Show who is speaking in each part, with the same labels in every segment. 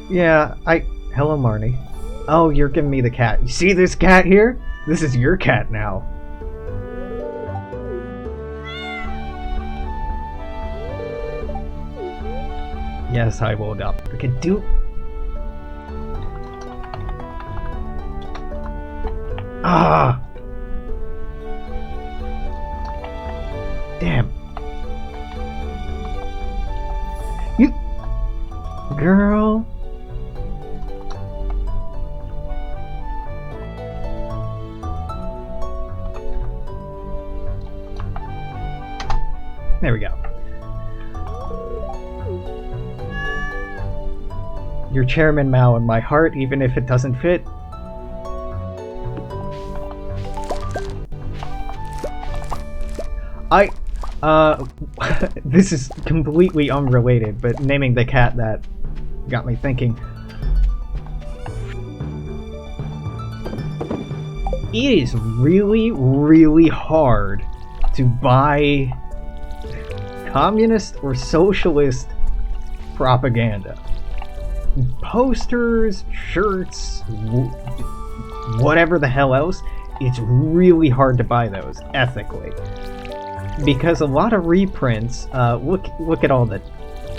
Speaker 1: Yeah, Hello, Marnie. Oh, you're giving me the cat. You see this cat here? This is your cat now. Yes, I will adopt. I can do. Ah! Damn. You. Girl. There we go. You're Chairman Mao in my heart, even if it doesn't fit. This is completely unrelated, but naming the cat that got me thinking. It is really, really hard to buy communist or socialist propaganda. Posters, shirts, whatever the hell else, it's really hard to buy those ethically. Because a lot of reprints, look at all the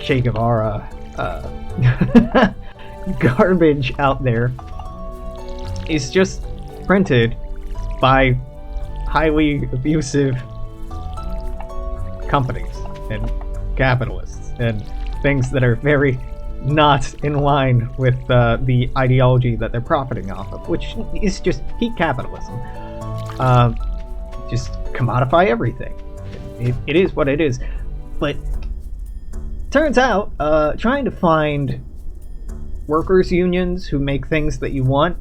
Speaker 1: Che Guevara garbage out there, is just printed by highly abusive companies and capitalists and things that are very not in line with the ideology that they're profiting off of, which is just peak capitalism. Just commodify everything. It is what it is. But turns out, trying to find workers' unions who make things that you want,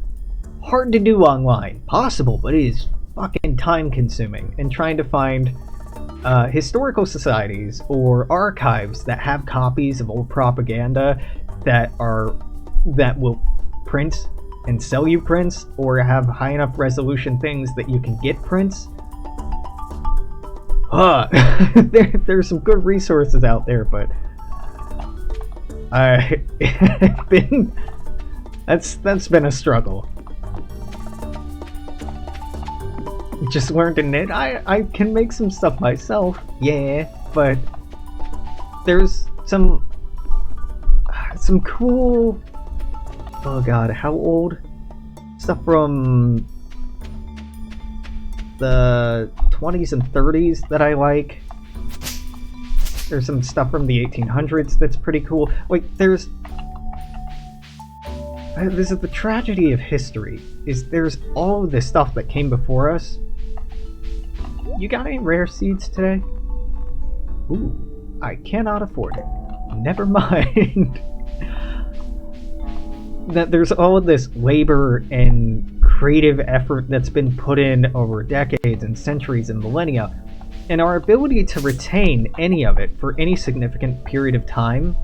Speaker 1: hard to do online. Possible, but it is fucking time consuming. And trying to find historical societies or archives that have copies of old propaganda that will print and sell you prints, or have high enough resolution things that you can get prints. There's some good resources out there, but that's been a struggle. Just learned to knit. I can make some stuff myself, yeah, but there's some cool, oh god, how old? Stuff from the 20s and 30s that I like. There's some stuff from the 1800s that's pretty cool. Like, this is the tragedy of history, is there's all of this stuff that came before us. You got any rare seeds today? Ooh, I cannot afford it. Never mind. That there's all of this labor and creative effort that's been put in over decades and centuries and millennia, and our ability to retain any of it for any significant period of time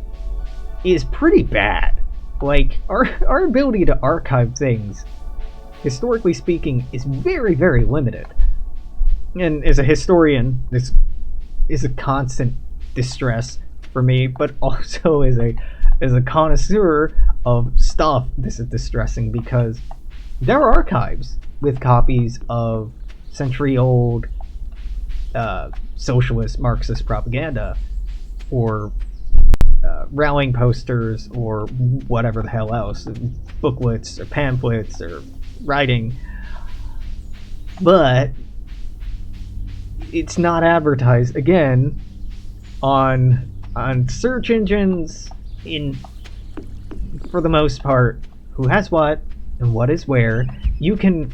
Speaker 1: is pretty bad. Like, our ability to archive things, historically speaking, is very, very limited. And as a historian, this is a constant distress for me, but also as a connoisseur of stuff, this is distressing, because there are archives with copies of century-old socialist Marxist propaganda, or rallying posters, or whatever the hell else, booklets or pamphlets or writing, but it's not advertised again on search engines, for the most part, who has what and what is where. You can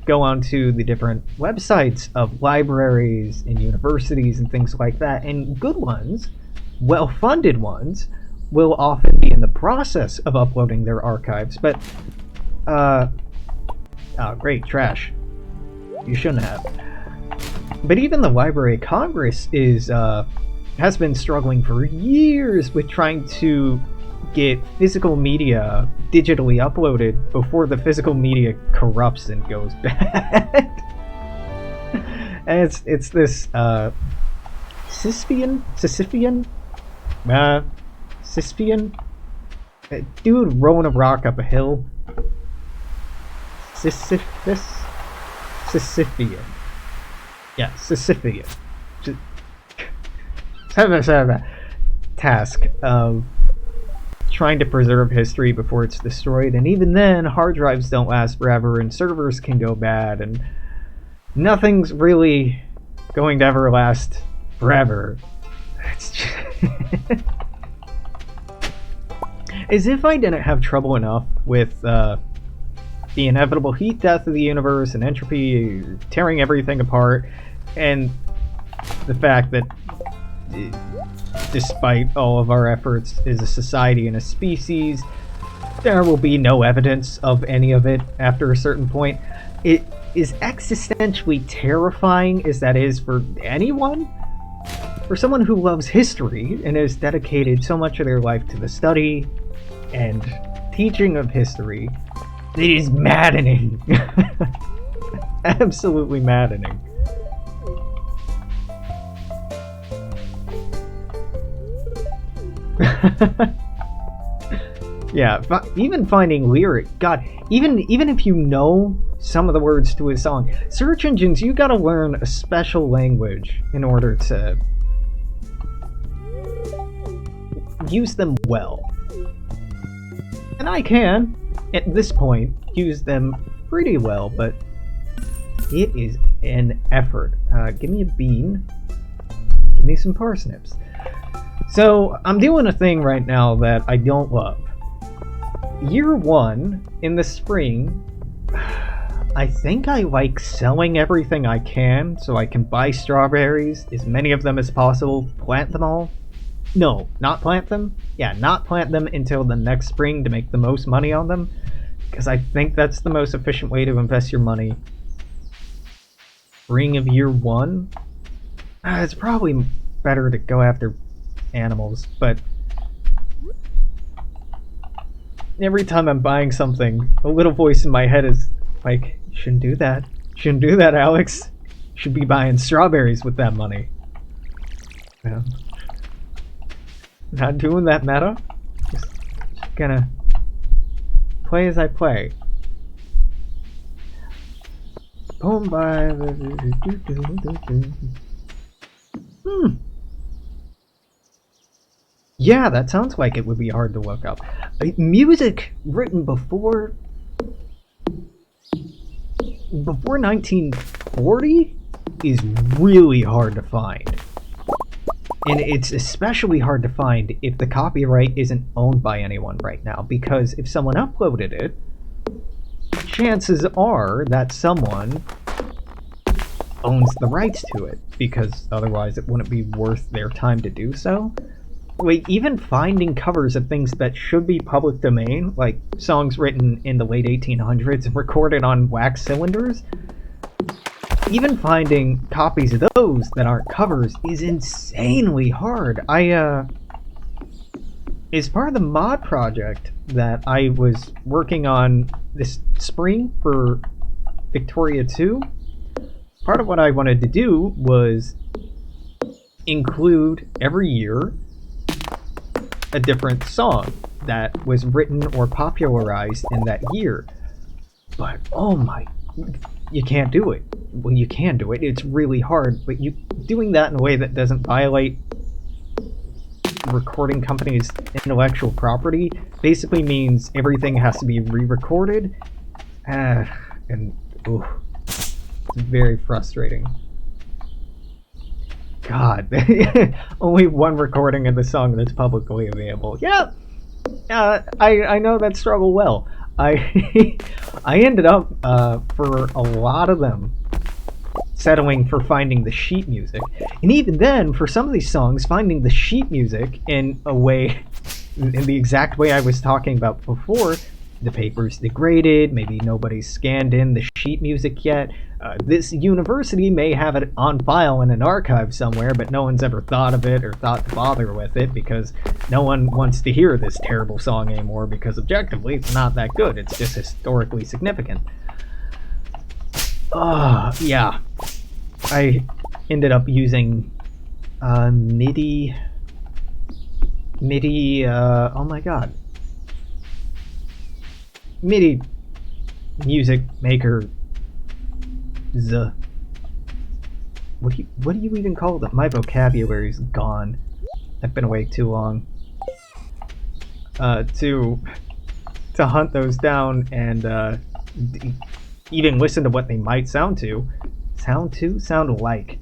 Speaker 1: go onto the different websites of libraries and universities and things like that, and good ones, well-funded ones, will often be in the process of uploading their archives, but oh great, trash. You shouldn't have. But even the Library of Congress has been struggling for years with trying to get physical media digitally uploaded before the physical media corrupts and goes bad. And it's this Sisyphean A dude rolling a rock up a hill. Sisyphus? Sisyphean. Yeah, Sisyphean. Task of trying to preserve history before it's destroyed, and even then, hard drives don't last forever, and servers can go bad, and nothing's really going to ever last forever. It's just as if I didn't have trouble enough with the inevitable heat death of the universe and entropy tearing everything apart, and the fact that despite all of our efforts as a society and a species, there will be no evidence of any of it after a certain point. It is existentially terrifying as that is for anyone. For someone who loves history and has dedicated so much of their life to the study and teaching of history, it is maddening. Absolutely maddening. Yeah, even finding lyric, God, even if you know some of the words to a song, search engines, you gotta learn a special language in order to use them well. And I can, at this point, use them pretty well, but it is an effort. Give me a bean. Give me some parsnips. So, I'm doing a thing right now that I don't love. Year 1, in the spring, I think I like selling everything I can so I can buy strawberries, as many of them as possible, plant them all. No, not plant them. Yeah, not plant them until the next spring to make the most money on them, because I think that's the most efficient way to invest your money. Spring of year 1? It's probably better to go after animals, but every time I'm buying something, a little voice in my head is like, shouldn't do that. Shouldn't do that, Alex. Should be buying strawberries with that money. Yeah. Not doing that meta. Just gonna play as I play. Boom by Yeah, that sounds like it would be hard to look up. Music written before 1940 is really hard to find. And it's especially hard to find if the copyright isn't owned by anyone right now, because if someone uploaded it, chances are that someone owns the rights to it, because otherwise it wouldn't be worth their time to do so. Like, even finding covers of things that should be public domain, like songs written in the late 1800s and recorded on wax cylinders, even finding copies of those that aren't covers is insanely hard. As part of the mod project that I was working on this spring for Victoria 2, part of what I wanted to do was include every year a different song that was written or popularized in that year. But oh my, you can't do it. Well, you can do it. It's really hard, but doing that in a way that doesn't violate recording companies' intellectual property basically means everything has to be re-recorded. And ooh, it's very frustrating. God, only one recording of the song that's publicly available. Yeah, I know that struggle well. I ended up for a lot of them settling for finding the sheet music, and even then, for some of these songs, finding the sheet music in a way, in the exact way I was talking about before. The paper's degraded, maybe nobody's scanned in the sheet music yet. This university may have it on file in an archive somewhere, but no one's ever thought of it or thought to bother with it because no one wants to hear this terrible song anymore because objectively it's not that good. It's just historically significant. Yeah. I ended up using MIDI, oh my god. MIDI music maker. What do you even call them? My vocabulary's gone. I've been awake too long. To hunt those down and even listen to what they might sound alike.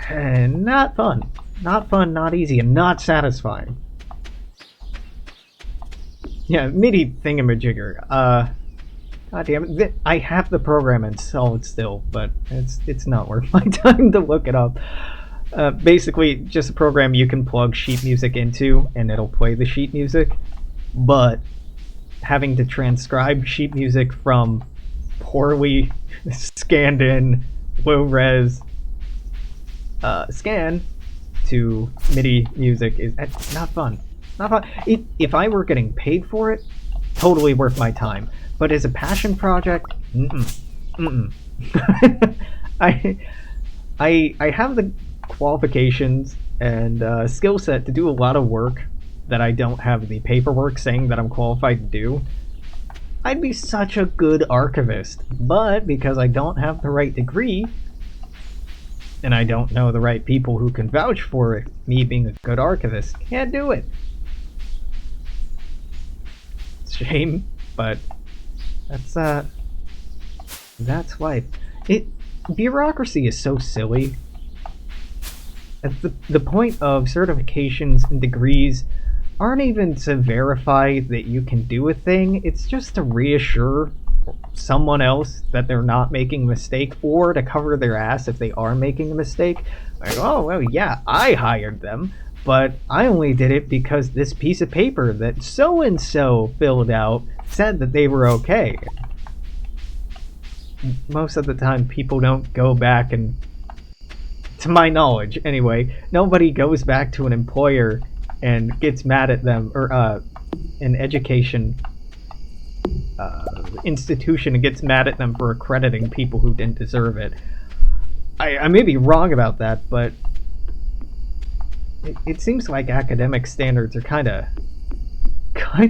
Speaker 1: And not fun. Not fun, not easy, and not satisfying. Yeah, MIDI thingamajigger. God damn it. I have the program installed still, but it's not worth my time to look it up. Basically, just a program you can plug sheet music into, and it'll play the sheet music. But having to transcribe sheet music from poorly scanned in, low-res scan to MIDI music is not fun. Not fun. If I were getting paid for it, totally worth my time. But as a passion project, I have the qualifications and skill set to do a lot of work that I don't have the paperwork saying that I'm qualified to do. I'd be such a good archivist, but because I don't have the right degree, and I don't know the right people who can vouch for it, me being a good archivist, can't do it. It's a shame, but that's life. Bureaucracy is so silly. At the point of certifications and degrees aren't even to verify that you can do a thing, it's just to reassure someone else that they're not making a mistake, or to cover their ass if they are making a mistake. Like, oh, well, yeah, I hired them, but I only did it because this piece of paper that so-and-so filled out said that they were okay. Most of the time, people don't go back and, to my knowledge anyway, nobody goes back to an employer and gets mad at them, or an education institution and gets mad at them for accrediting people who didn't deserve it. I may be wrong about that, but it seems like academic standards are kind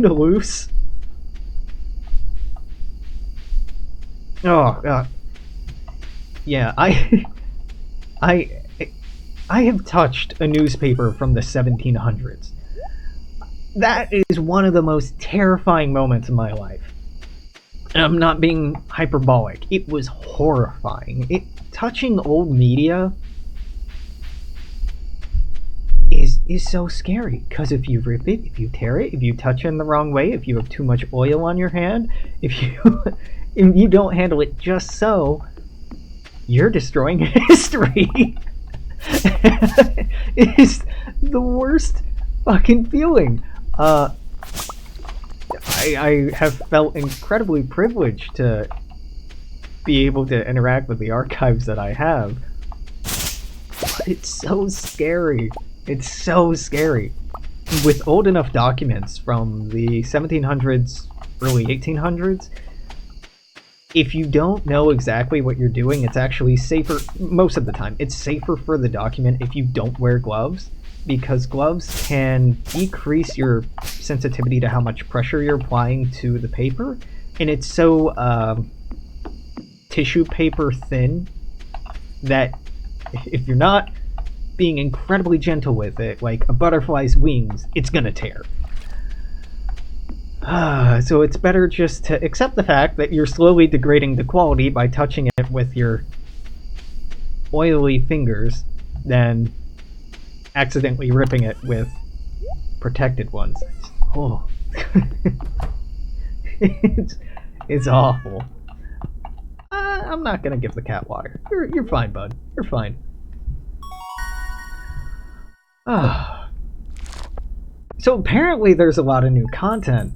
Speaker 1: of loose. Oh, yeah, I have touched a newspaper from the 1700s. That is one of the most terrifying moments in my life. I'm not being hyperbolic. It was horrifying. Touching old media is so scary, because if you rip it, if you tear it, if you touch it in the wrong way, if you have too much oil on your hand, if you don't handle it just so, you're destroying history. It is the worst fucking feeling. I have felt incredibly privileged to be able to interact with the archives that I have. But it's so scary. It's so scary. With old enough documents from the 1700s, early 1800s, if you don't know exactly what you're doing, it's actually safer, most of the time, it's safer for the document if you don't wear gloves, because gloves can decrease your sensitivity to how much pressure you're applying to the paper, and it's so tissue paper thin that if you're not being incredibly gentle with it, like a butterfly's wings, it's gonna tear. So it's better just to accept the fact that you're slowly degrading the quality by touching it with your oily fingers than accidentally ripping it with protected ones. Oh. it's awful. I'm not gonna give the cat water. You're fine, bud. You're fine. So apparently there's a lot of new content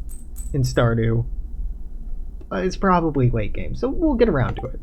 Speaker 1: in Stardew. It's probably late game, so we'll get around to it.